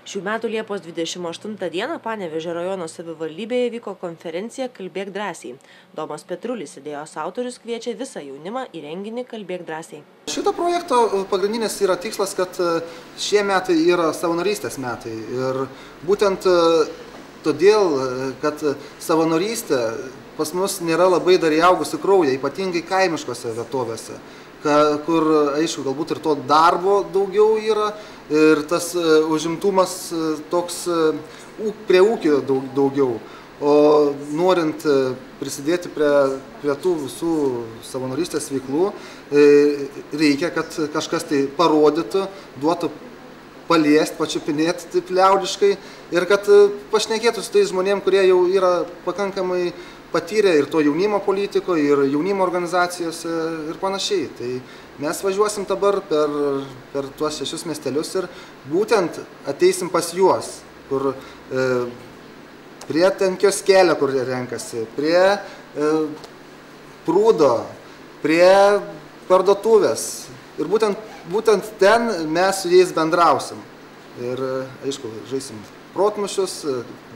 Šių metų Liepos 28 dieną Panevėžio rajono savivaldybėje vyko konferencija Kalbėk drąsiai. Domas Petrulis, idėjos autorius, kviečia visą jaunimą į renginį Kalbėk drąsiai. Šito projekto pagrindinis yra tikslas, kad šie metai yra savanorystės metai. Ir būtent todėl, kad savanorystė pas mus nėra labai dar įaugusi kraują, ypatingai kaimiškose vietovėse, kur, aišku, galbūt ir to darbo daugiau yra ir tas užimtumas toks prie ūkio daugiau. O norint prisidėti prie tų visų savanorystės veiklų, reikia, kad kažkas tai parodytų, duotų paliesti, pačiupinėti taip liaudiškai ir kad pašnekėtų su tais žmonėm, kurie jau yra pakankamai patyrę ir to jaunimo politikoje, ir jaunimo organizacijose ir panašiai. Tai mes važiuosim dabar per tuos 6 miestelius ir būtent ateisim pas juos, kur prie ten kioskelio, kur renkasi, prie prūdo, prie parduotuvės. Ir būtent ten mes su jais bendrausim. Ir, aišku, žaisim protmūšius,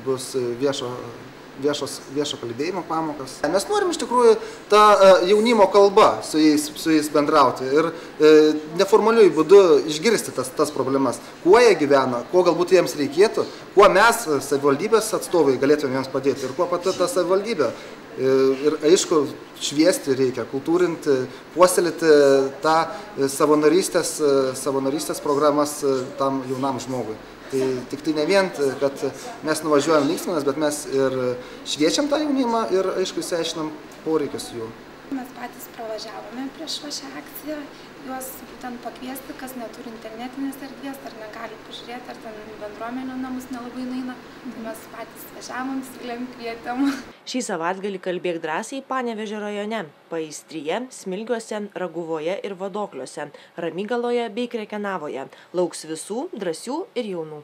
bus viešo kalbėjimo pamokas. Mes norim iš tikrųjų tą jaunimo kalbą su jais bendrauti ir neformaliųjų būdu išgirsti tas problemas, kuo jie gyvena, ko galbūt jiems reikėtų, kuo mes, savivaldybės atstovai, galėtume jiems padėti ir kuo pati ta savivaldybė. Ir aišku, šviesti reikia, kultūrinti, puoselėti tą savanorystės programas tam jaunam žmogui. Tai tik tai ne vien, kad mes nuvažiuojam linksminės, bet mes ir šviečiam tą jaunimą ir, aišku, išsiaiškinam poreikius jų. Mes patys pravažiavome prieš šią akciją, juos būtent pakviesti, kas neturi internetinės erdvės, ar negali pažiūrėti, ar ten bendruomenio namus nelabai nueina. Tai mes patys važiavom, siūlėm, kvietėm. Šį savaitgalį Kalbėk drąsiai Panevėžio rajone, Paįstryje, Smilgiuose, Raguvoje ir Vadokliuose, Ramygaloje bei Krekenavoje lauks visų drąsių ir jaunų.